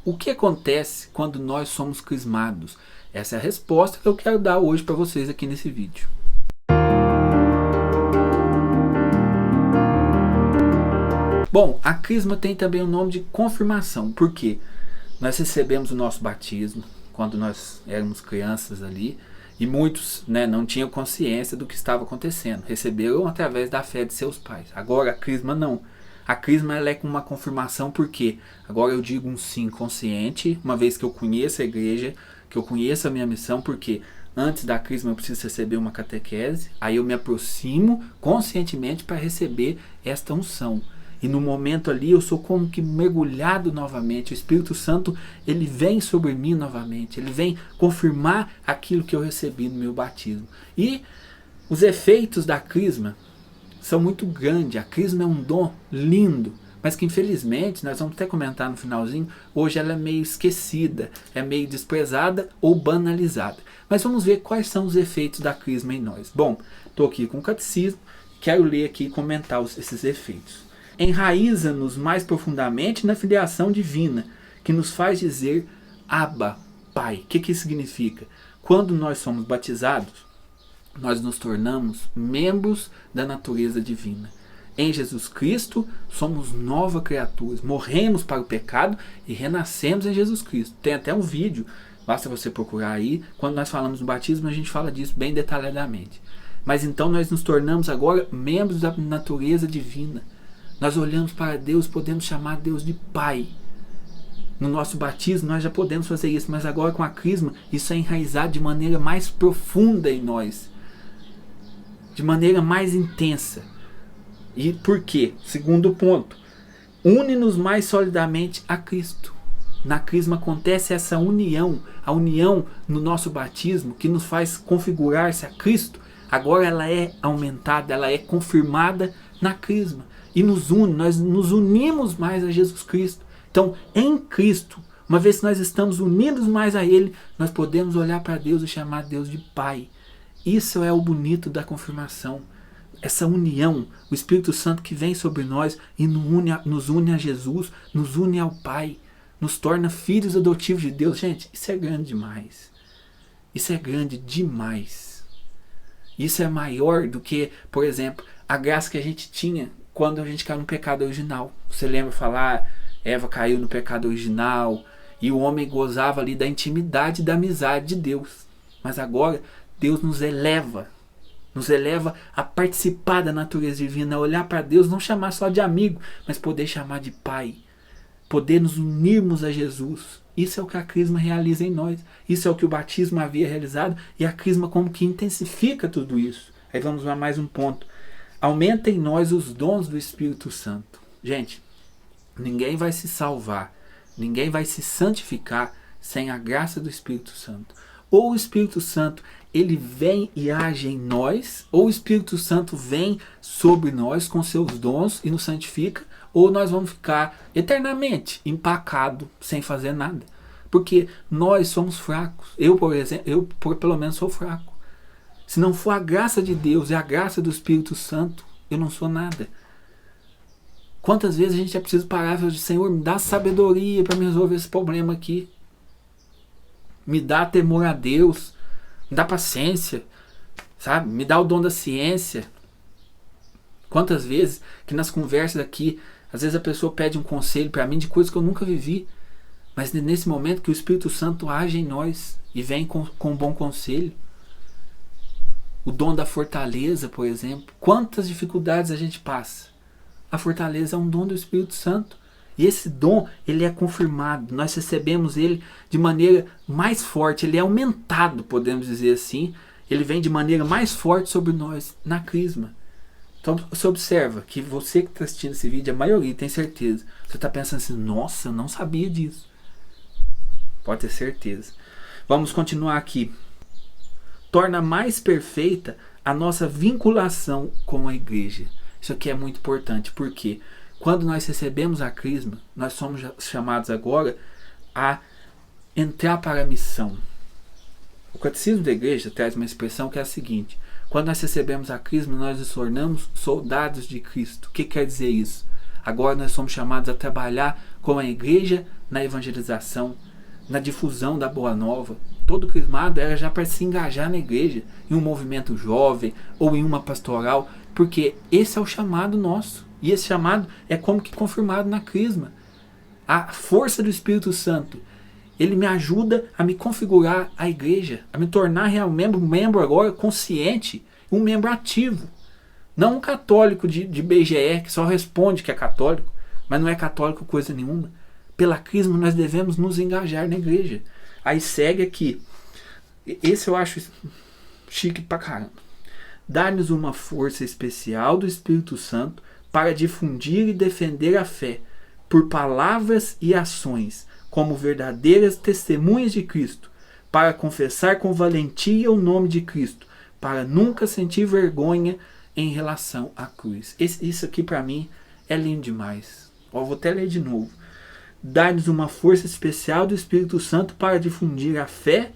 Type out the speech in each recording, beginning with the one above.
O que acontece quando nós somos crismados? Essa é a resposta que eu quero dar hoje para vocês aqui nesse vídeo. Bom, a crisma tem também o nome de confirmação, porque nós recebemos o nosso batismo quando nós éramos crianças ali, e muitos não tinham consciência do que estava acontecendo, receberam através da fé de seus pais. Agora a crisma não. A crisma ela é com uma confirmação, porque agora eu digo um sim consciente, uma vez que eu conheço a igreja, que eu conheço a minha missão, porque antes da crisma eu preciso receber uma catequese, aí eu me aproximo conscientemente para receber esta unção. E no momento ali eu sou como que mergulhado novamente. O Espírito Santo ele vem sobre mim novamente. Ele vem confirmar aquilo que eu recebi no meu batismo. E os efeitos da crisma são muito grandes. A crisma é um dom lindo, mas que infelizmente, nós vamos até comentar no finalzinho, hoje ela é meio esquecida, é meio desprezada ou banalizada. Mas vamos ver quais são os efeitos da crisma em nós. Bom, estou aqui com o catecismo, quero ler aqui e comentar esses efeitos. Enraiza-nos mais profundamente na filiação divina, que nos faz dizer Abba, Pai. O que isso significa? Quando nós somos batizados, nós nos tornamos membros da natureza divina. Em Jesus Cristo, somos nova criatura. Morremos para o pecado e renascemos em Jesus Cristo. Tem até um vídeo, basta você procurar aí. Quando nós falamos do batismo, a gente fala disso bem detalhadamente. Mas então nós nos tornamos agora membros da natureza divina. Nós olhamos para Deus, podemos chamar Deus de Pai. No nosso batismo nós já podemos fazer isso, mas agora com a crisma isso é enraizado de maneira mais profunda em nós. De maneira mais intensa. E por quê? Segundo ponto. Une-nos mais solidamente a Cristo. Na crisma acontece essa união. A união no nosso batismo que nos faz configurar-se a Cristo. Agora ela é aumentada, ela é confirmada na crisma. E nos une, nós nos unimos mais a Jesus Cristo. Então, em Cristo, uma vez que nós estamos unidos mais a Ele, nós podemos olhar para Deus e chamar Deus de Pai. Isso é o bonito da confirmação. Essa união, o Espírito Santo que vem sobre nós e nos une a Jesus, nos une ao Pai, nos torna filhos adotivos de Deus. Gente, isso é grande demais. Isso é grande demais. Isso é maior do que, por exemplo, a graça que a gente tinha quando a gente caiu no pecado original. Você lembra falar, Eva caiu no pecado original e o homem gozava ali da intimidade e da amizade de Deus. Mas agora Deus nos eleva a participar da natureza divina, a olhar para Deus, não chamar só de amigo, mas poder chamar de Pai, poder nos unirmos a Jesus. Isso é o que a crisma realiza em nós. Isso é o que o batismo havia realizado e a crisma como que intensifica tudo isso. Aí vamos a mais um ponto. Aumenta em nós os dons do Espírito Santo. Gente, ninguém vai se salvar, ninguém vai se santificar sem a graça do Espírito Santo. Ou o Espírito Santo ele vem e age em nós, ou o Espírito Santo vem sobre nós com seus dons e nos santifica, ou nós vamos ficar eternamente empacado sem fazer nada. Porque nós somos fracos. Eu, por exemplo, pelo menos sou fraco. Se não for a graça de Deus e a graça do Espírito Santo, eu não sou nada. Quantas vezes a gente já precisa parar e falar, Senhor, me dá sabedoria para me resolver esse problema aqui. Me dá temor a Deus. Me dá paciência. Sabe? Me dá o dom da ciência. Quantas vezes que nas conversas aqui, às vezes a pessoa pede um conselho para mim de coisas que eu nunca vivi. Mas nesse momento que o Espírito Santo age em nós e vem com um bom conselho. O dom da fortaleza, por exemplo. Quantas dificuldades a gente passa? A fortaleza é um dom do Espírito Santo. E esse dom, ele é confirmado. Nós recebemos ele de maneira mais forte. Ele é aumentado, podemos dizer assim. Ele vem de maneira mais forte sobre nós na crisma. Então você observa que você que está assistindo esse vídeo, a maioria tem certeza. Você está pensando assim, nossa, eu não sabia disso. Pode ter certeza. Vamos continuar aqui. Torna mais perfeita a nossa vinculação com a igreja. Isso aqui é muito importante, porque quando nós recebemos a crisma, nós somos chamados agora a entrar para a missão. O Catecismo da Igreja traz uma expressão que é a seguinte: quando nós recebemos a crisma, nós nos tornamos soldados de Cristo. O que quer dizer isso? Agora nós somos chamados a trabalhar com a igreja na evangelização, na difusão da Boa Nova. Todo crismado era já para se engajar na igreja, em um movimento jovem ou em uma pastoral, porque esse é o chamado nosso. E esse chamado é como que confirmado na crisma. A força do Espírito Santo, ele me ajuda a me configurar a igreja, a me tornar real membro agora consciente, um membro ativo. Não um católico de BGE que só responde que é católico, mas não é católico coisa nenhuma. Pela crisma nós devemos nos engajar na igreja. Aí segue aqui. Esse eu acho chique pra caramba. Dar-nos uma força especial do Espírito Santo para difundir e defender a fé por palavras e ações, como verdadeiras testemunhas de Cristo, para confessar com valentia o nome de Cristo, para nunca sentir vergonha em relação à cruz. Isso aqui para mim é lindo demais. Vou até ler de novo. Dar-nos uma força especial do Espírito Santo para difundir a fé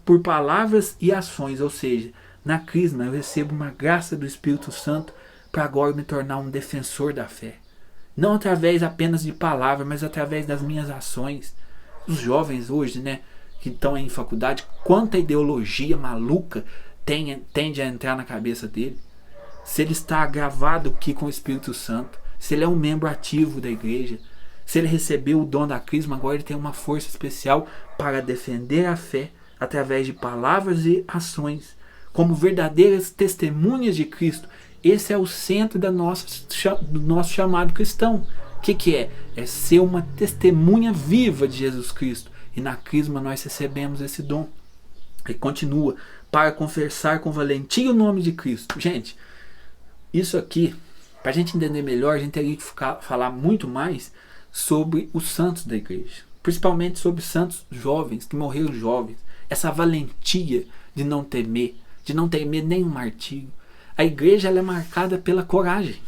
por palavras e ações. Ou seja, na crisma eu recebo uma graça do Espírito Santo para agora me tornar um defensor da fé. Não através apenas de palavras, mas através das minhas ações. Os jovens hoje, né, que estão em faculdade, quanta ideologia maluca tende a entrar na cabeça dele. Se ele está gravado aqui com o Espírito Santo, se ele é um membro ativo da igreja, se ele recebeu o dom da crisma, agora ele tem uma força especial para defender a fé através de palavras e ações, como verdadeiras testemunhas de Cristo. Esse é o centro do nosso chamado cristão. O que é? É ser uma testemunha viva de Jesus Cristo. E na crisma nós recebemos esse dom. E continua, para confessar com valentia o nome de Cristo. Gente, isso aqui, para a gente entender melhor, a gente teria que falar muito mais sobre os santos da igreja. Principalmente sobre santos jovens, que morreram jovens. Essa valentia de não temer nenhum martírio. A igreja ela é marcada pela coragem.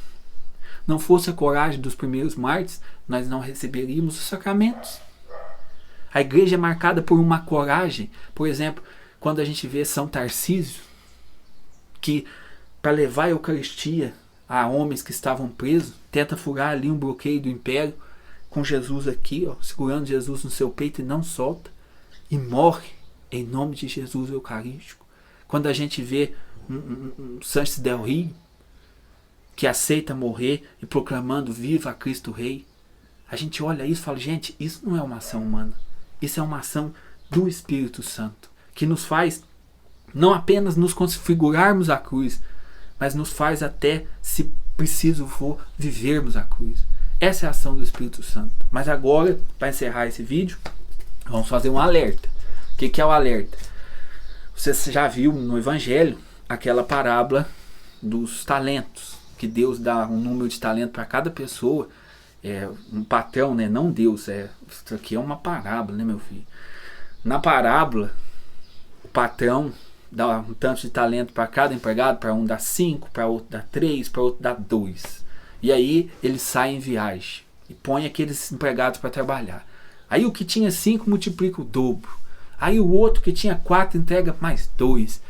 Não fosse a coragem dos primeiros mártires, nós não receberíamos os sacramentos. A igreja é marcada por uma coragem. Por exemplo, quando a gente vê São Tarcísio, que para levar a Eucaristia a homens que estavam presos, tenta furar ali um bloqueio do império, com Jesus aqui, segurando Jesus no seu peito e não solta, e morre em nome de Jesus Eucarístico. Quando a gente vê um Sanches del Rio, que aceita morrer e proclamando viva Cristo Rei, a gente olha isso e fala, gente, isso não é uma ação humana, isso é uma ação do Espírito Santo, que nos faz não apenas nos configurarmos a cruz, mas nos faz até, se preciso for, vivermos a cruz. Essa é a ação do Espírito Santo. Mas agora, para encerrar esse vídeo, vamos fazer um alerta. O que é o alerta? Você já viu no Evangelho aquela parábola dos talentos, que Deus dá um número de talento para cada pessoa, um patrão, né? Não Deus, isso aqui é uma parábola, né, meu filho? Na parábola, o patrão dá um tanto de talento para cada empregado, para um dá 5, para outro dá 3, para outro dá 2. E aí ele sai em viagem e põe aqueles empregados para trabalhar. Aí o que tinha 5 multiplica o dobro. Aí o outro que tinha 4 entrega mais 2.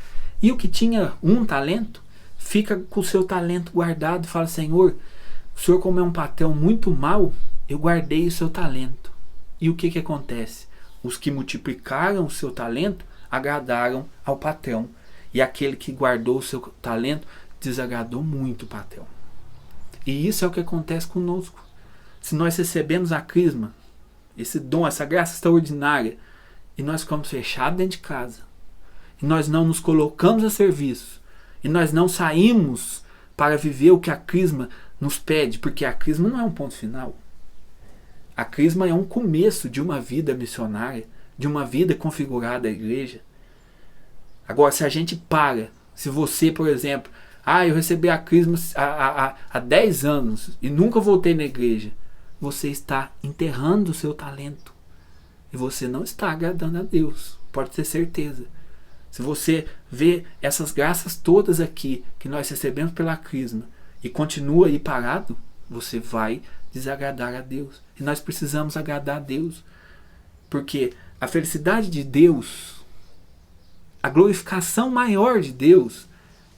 E o que tinha 1 talento fica com o seu talento guardado e fala, Senhor, o Senhor, como é um patrão muito mau, eu guardei o seu talento. E o que acontece? Os que multiplicaram o seu talento agradaram ao patrão. E aquele que guardou o seu talento desagradou muito o patrão. E isso é o que acontece conosco. Se nós recebemos a crisma, esse dom, essa graça extraordinária, e nós ficamos fechados dentro de casa, e nós não nos colocamos a serviço, e nós não saímos para viver o que a crisma nos pede, porque a crisma não é um ponto final. A crisma é um começo de uma vida missionária, de uma vida configurada à igreja. Agora, se a gente para, se você, por exemplo, eu recebi a crisma há 10 anos e nunca voltei na igreja, você está enterrando o seu talento. E você não está agradando a Deus, pode ter certeza. Se você vê essas graças todas aqui que nós recebemos pela crisma e continua aí parado, você vai desagradar a Deus. E nós precisamos agradar a Deus, porque a felicidade de Deus, a glorificação maior de Deus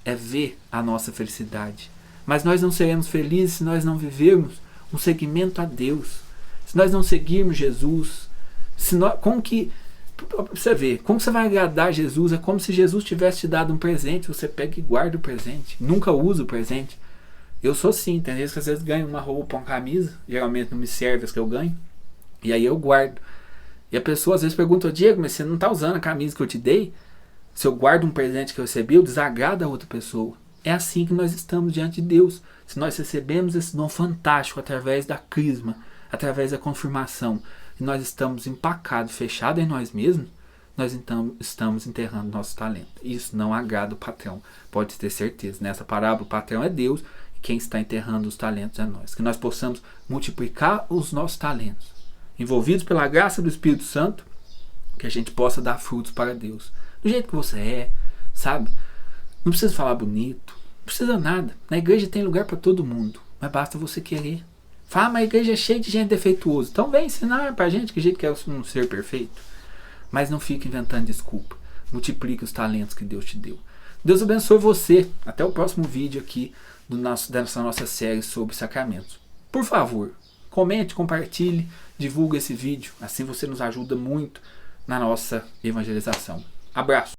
é ver a nossa felicidade. Mas nós não seremos felizes se nós não vivermos um seguimento a Deus. Se nós não seguirmos Jesus, como que você vê, como você vai agradar Jesus? É como se Jesus tivesse te dado um presente, você pega e guarda o presente, nunca usa o presente. Eu sou assim, tem vezes que às vezes ganho uma roupa, uma camisa, geralmente não me serve as que eu ganho, e aí eu guardo. E a pessoa às vezes pergunta, Diego, mas você não está usando a camisa que eu te dei? Se eu guardo um presente que eu recebi, eu desagrado a outra pessoa. É assim que nós estamos diante de Deus. Se nós recebemos esse dom fantástico através da crisma, através da confirmação, e nós estamos empacados, fechados em nós mesmos, nós então estamos enterrando nosso talento. Isso não agrada o patrão, pode ter certeza. Nessa parábola, o patrão é Deus, e quem está enterrando os talentos é nós. Que nós possamos multiplicar os nossos talentos, envolvidos pela graça do Espírito Santo, que a gente possa dar frutos para Deus. Do jeito que você é, sabe? Não precisa falar bonito, não precisa nada. Na igreja tem lugar para todo mundo, mas basta você querer. Fala, mas a igreja é cheia de gente defeituosa. Então vem ensinar pra gente que jeito que é um ser perfeito. Mas não fique inventando desculpa. Multiplique os talentos que Deus te deu. Deus abençoe você. Até o próximo vídeo aqui dessa nossa série sobre sacramentos. Por favor, comente, compartilhe, divulgue esse vídeo. Assim você nos ajuda muito na nossa evangelização. Abraço!